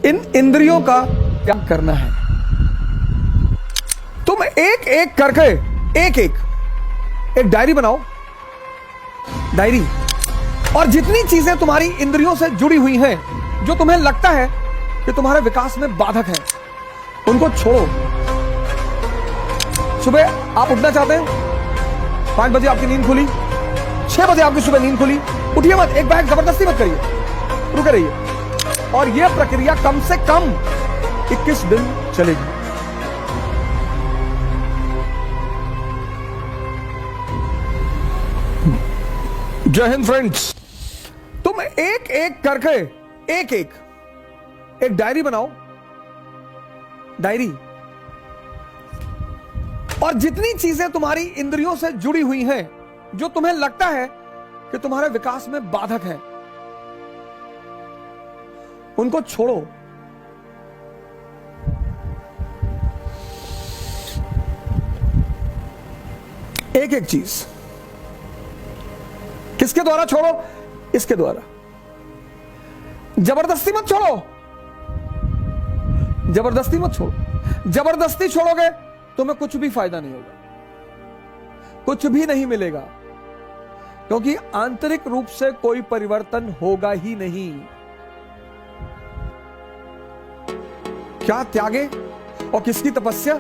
इन इंद्रियों का त्याग करना है। तुम एक एक करके एक डायरी बनाओ, डायरी, और जितनी चीजें तुम्हारी इंद्रियों से जुड़ी हुई हैं, जो तुम्हें लगता है कि तुम्हारे विकास में बाधक है, उनको छोड़ो। सुबह आप उठना चाहते हैं, 5 बजे आपकी नींद खुली, 6 बजे आपकी सुबह नींद खुली, उठिए मत, एक बैग जबरदस्ती मत करिए, रुके रहिए, और यह प्रक्रिया कम से कम 21 दिन चलेगी। जय हिंद फ्रेंड्स। तुम एक एक करके एक डायरी बनाओ, डायरी, और जितनी चीजें तुम्हारी इंद्रियों से जुड़ी हुई हैं, जो तुम्हें लगता है कि तुम्हारे विकास में बाधक है, उनको छोड़ो। एक एक चीज। किसके द्वारा छोड़ो? इसके द्वारा। जबरदस्ती मत छोड़ो, जबरदस्ती मत छोड़ो। जबरदस्ती छोड़ोगे तुम्हें कुछ भी फायदा नहीं होगा, कुछ भी नहीं मिलेगा, क्योंकि आंतरिक रूप से कोई परिवर्तन होगा ही नहीं। क्या त्यागे और किसकी तपस्या?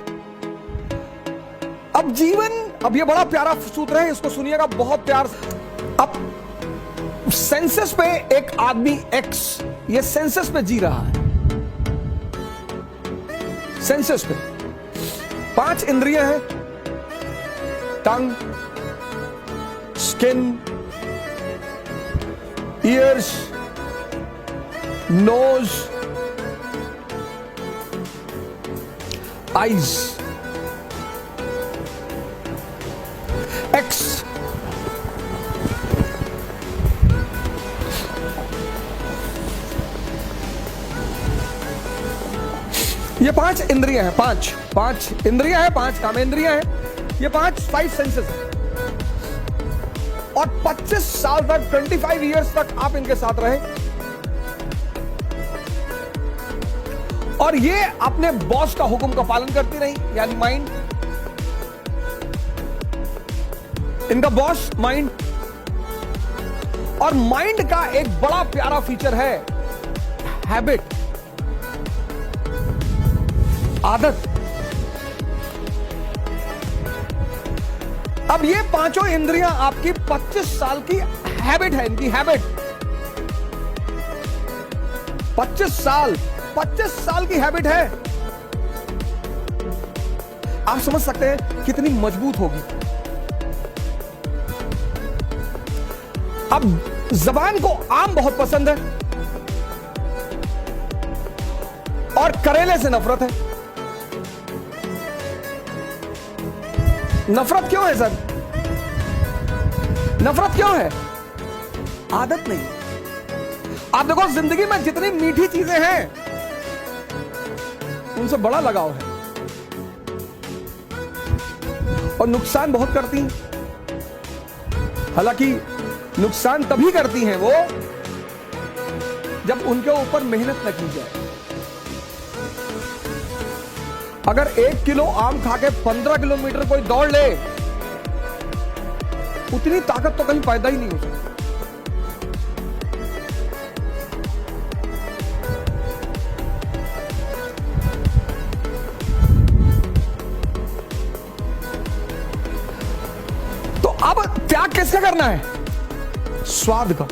अब जीवन, अब ये बड़ा प्यारा सूत्र है, इसको सुनिएगा बहुत प्यार। अब सेंसस पे एक आदमी एक्स, ये सेंसस पे जी रहा है, सेंसस पे 5 इंद्रियां हैं, tongue, skin, ears, nose, eyes, एक्स। ये 5 इंद्रियां हैं, 5 इंद्रियां हैं, 5 कामेंद्रियां हैं, ये 5 सेंसेस हैं, और 25 साल तक, 25 इयर्स तक आप इनके साथ रहे, और ये अपने बॉस का हुक्म का पालन करती रही, यानी माइंड, इनका बॉस माइंड। और माइंड का एक बड़ा प्यारा फीचर है हैबिट, आदत। अब ये 5 इंद्रियां आपकी 25 साल की हैबिट है, इनकी हैबिट। 25 साल की हैबिट है। आप समझ सकते हैं कितनी मजबूत होगी। अब जबान को आम बहुत पसंद है, और करेले से नफरत है। नफरत क्यों है सर? नफरत क्यों है? आदत नहीं। आप देखो, जिंदगी में जितनी मीठी चीजें हैं, उनसे बड़ा लगाव है, और नुकसान बहुत करती हैं। हालांकि नुकसान तभी करती हैं वो, जब उनके ऊपर मेहनत न की जाए। अगर 1 किलो आम खा के 15 किलोमीटर कोई दौड़ ले, उतनी ताकत तो कहीं पैदा ही नहीं हो सकती। तो अब त्याग किसका करना है? स्वाद का।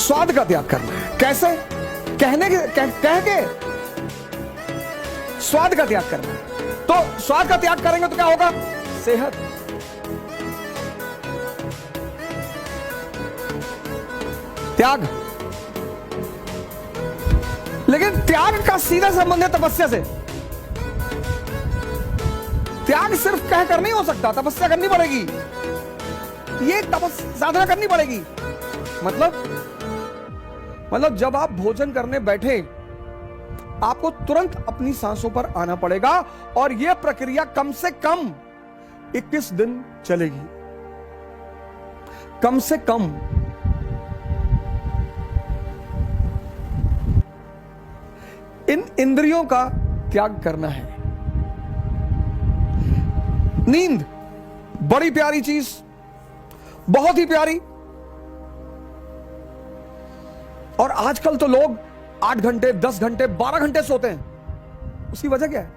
स्वाद का त्याग करना है। कैसे? कह के स्वाद का त्याग करना है। तो स्वाद का त्याग करेंगे तो क्या होगा? सेहत। त्याग। लेकिन त्याग का सीधा संबंध है तपस्या से। त्याग सिर्फ कहकर नहीं हो सकता, तपस्या करनी पड़ेगी, ये साधना करनी पड़ेगी। मतलब जब आप भोजन करने बैठे, आपको तुरंत अपनी सांसों पर आना पड़ेगा, और यह प्रक्रिया कम से कम 21 दिन चलेगी। कम से कम इन इंद्रियों का त्याग करना है। नींद बड़ी प्यारी चीज, बहुत ही प्यारी। और आजकल तो लोग 8 घंटे, 10 घंटे, 12 घंटे सोते हैं। उसकी वजह क्या है?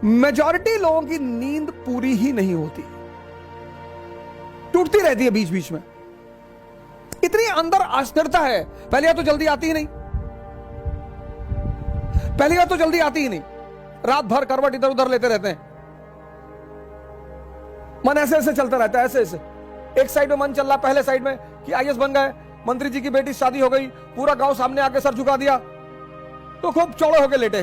मेजॉरिटी लोगों की नींद पूरी ही नहीं होती, टूटती रहती है बीच बीच में। इतनी अंदर अस्थिरता है। पहली बात तो जल्दी आती ही नहीं, पहली बात तो जल्दी आती ही नहीं। रात भर करवट इधर उधर लेते रहते हैं, मन ऐसे ऐसे चलता रहता है, ऐसे ऐसे। एक साइड में मन चल रहा, पहले साइड में कि आईएएस बन गए, मंत्री जी की बेटी शादी हो गई, पूरा गांव सामने आके सर झुका दिया, तो खूब चौड़े होके लेटे।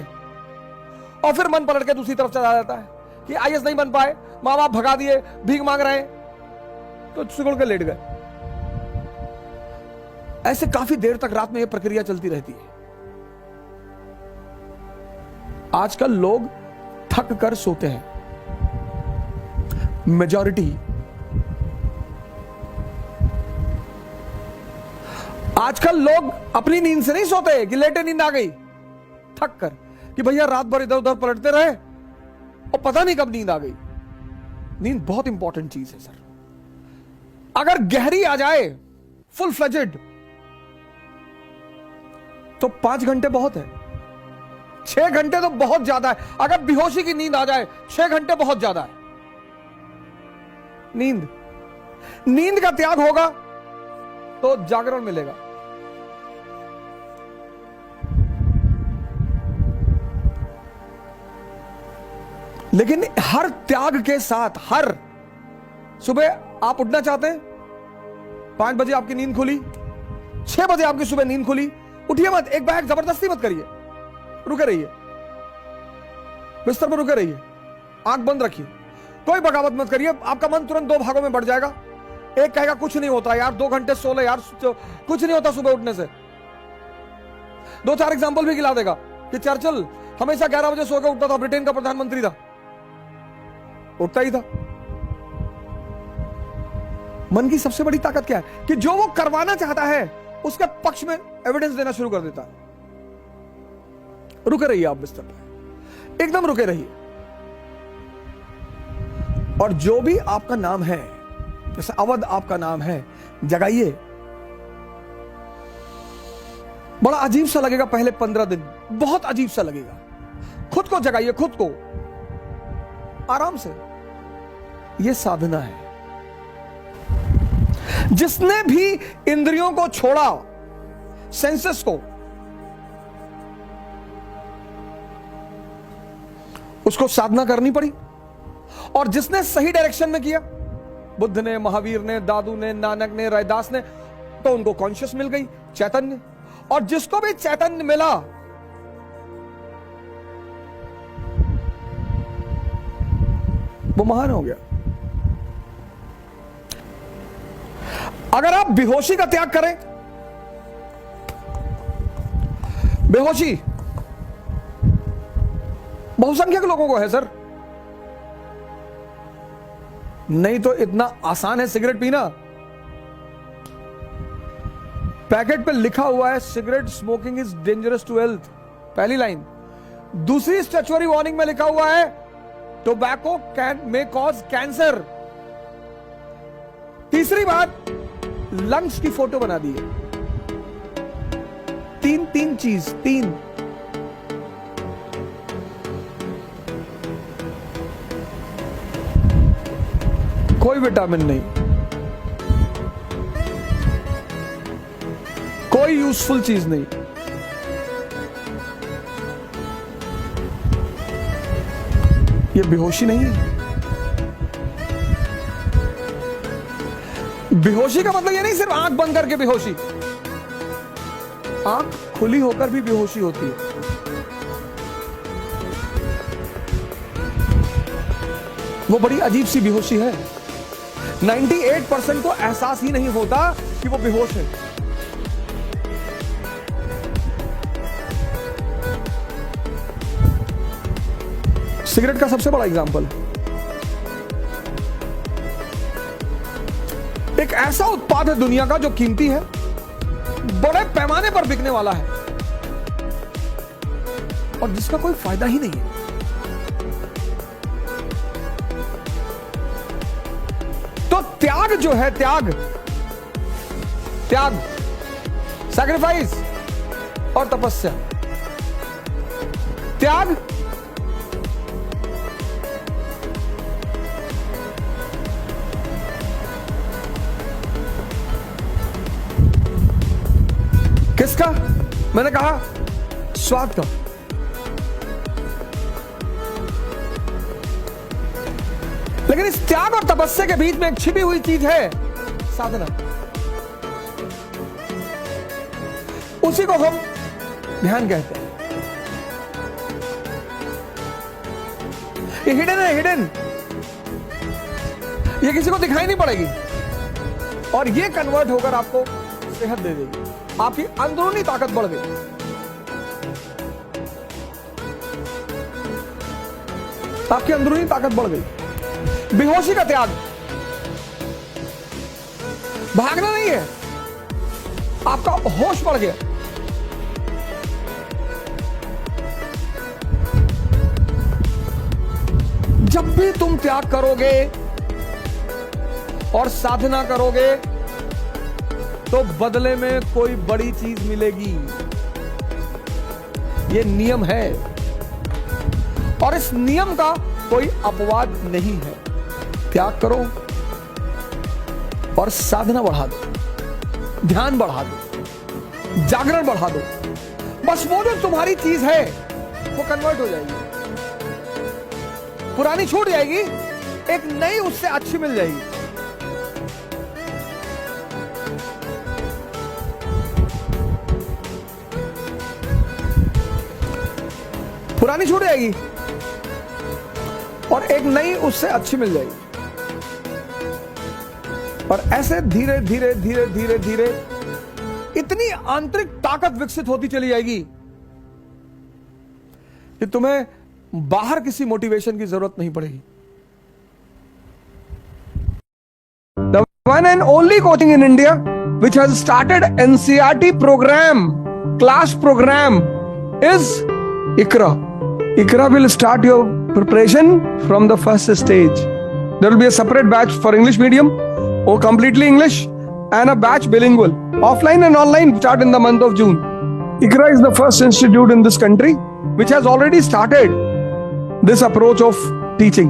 और फिर मन पलट के दूसरी तरफ चला जाता है कि आईएएस नहीं बन पाए, मां बाप भगा दिए, भीख मांग रहे हैं, तो सिकुड़ के लेट गए। ऐसे काफी देर तक रात में यह प्रक्रिया चलती रहती है। आजकल लोग थक कर सोते हैं, मेजॉरिटी। आजकल लोग अपनी नींद से नहीं सोते कि लेटे नींद आ गई, थक कर कि भैया रात भर इधर उधर पलटते रहे और पता नहीं कब नींद आ गई। नींद बहुत इंपॉर्टेंट चीज है सर। अगर गहरी आ जाए, फुल फ्लेजेड, तो 5 घंटे बहुत है। 6 घंटे तो बहुत ज्यादा है। अगर बेहोशी की नींद आ जाए, 6 घंटे बहुत ज्यादा है। नींद का त्याग होगा तो जागरण मिलेगा। लेकिन हर त्याग के साथ, हर सुबह आप उठना चाहते हैं, 5 बजे आपकी नींद खुली, 6 बजे आपकी सुबह नींद खुली, उठिए मत, एक बैग जबरदस्ती मत करिए, रुके रहिए, बिस्तर पर रुके रहिए, आंख बंद रखिए, कोई बगावत मत करिए। आपका मन तुरंत 2 भागों में बढ़ जाएगा। एक कहेगा कुछ नहीं होता यार, 2 घंटे सो ले यार, कुछ नहीं होता सुबह उठने से। 2-4 एग्जाम्पल भी गिला देगा कि चर्चिल हमेशा 11 बजे सो के उठता था, ब्रिटेन का प्रधानमंत्री था, उठता ही था। मन की सबसे बड़ी ताकत क्या है कि जो वो करवाना चाहता है उसके पक्ष में एविडेंस देना शुरू कर देता है। रुके रहिए आप बिस्तर पर, एकदम रुके रहिए। और जो भी आपका नाम है, जैसे अवध आपका नाम है, जगाइए। बड़ा अजीब सा लगेगा पहले 15 दिन, बहुत अजीब सा लगेगा। खुद को जगाइए, खुद को आराम से। यह साधना है। जिसने भी इंद्रियों को छोड़ा, सेंसेस को, उसको साधना करनी पड़ी। और जिसने सही डायरेक्शन में किया, बुद्ध ने, महावीर ने, दादू ने, नानक ने, रैदास ने, तो उनको कॉन्शियस मिल गई, चैतन्य। और जिसको भी चैतन्य मिला, वो महान हो गया। अगर आप बेहोशी का त्याग करें, बेहोशी बहुसंख्यक लोगों को है सर, नहीं तो इतना आसान है सिगरेट पीना। पैकेट पे लिखा हुआ है cigarette smoking is dangerous to health, पहली लाइन। दूसरी स्टैच्यूटरी वार्निंग में लिखा हुआ है tobacco can may cause cancer. तीसरी बात, लंग्स की फोटो बना दी है। तीन चीज, 3। कोई विटामिन नहीं, कोई यूजफुल चीज नहीं। ये बेहोशी नहीं है। बेहोशी का मतलब ये नहीं सिर्फ आंख बंद करके बेहोशी, आंख खुली होकर भी बेहोशी होती है। वो बड़ी अजीब सी बेहोशी है। 98% को एहसास ही नहीं होता कि वो बेहोश है। सिगरेट का सबसे बड़ा एग्जांपल, एक ऐसा उत्पाद है दुनिया का जो कीमती है, बड़े पैमाने पर बिकने वाला है और जिसका कोई फायदा ही नहीं है। तो त्याग जो है, त्याग सैक्रिफाइस और तपस्या, त्याग किसका? मैंने कहा स्वाद का। लेकिन इस त्याग और तपस्या के बीच में एक छिपी हुई चीज है, साधना। उसी को हम ध्यान कहते हैं। ये हिडन है, हिडन। ये किसी को दिखाई नहीं पड़ेगी और ये कन्वर्ट होकर आपको सेहत दे देगी। आपकी अंदरूनी ताकत बढ़ गई। आपकी अंदरूनी ताकत बढ़ गई। बेहोशी का त्याग, भागना नहीं है, आपका होश बढ़ गया। जब भी तुम त्याग करोगे और साधना करोगे तो बदले में कोई बड़ी चीज मिलेगी। यह नियम है और इस नियम का कोई अपवाद नहीं है। त्याग करो और साधना बढ़ा दो, ध्यान बढ़ा दो, जागरण बढ़ा दो। बस वो जो तुम्हारी चीज है वो कन्वर्ट हो जाएगी, पुरानी छूट जाएगी, एक नई उससे अच्छी मिल जाएगी। पुरानी छूट जाएगी और एक नई उससे अच्छी मिल जाएगी। और ऐसे धीरे धीरे धीरे धीरे धीरे इतनी आंतरिक ताकत विकसित होती चली जाएगी कि तुम्हें बाहर किसी मोटिवेशन की जरूरत नहीं पड़ेगी। The one and only coaching in India which has started NCERT program, class program is ICRA. ICRA will start your preparation from the first stage. There will be a separate batch for English medium or completely English and a batch bilingual. Offline and online start in the month of June. ICRA is the first institute in this country which has already started this approach of teaching.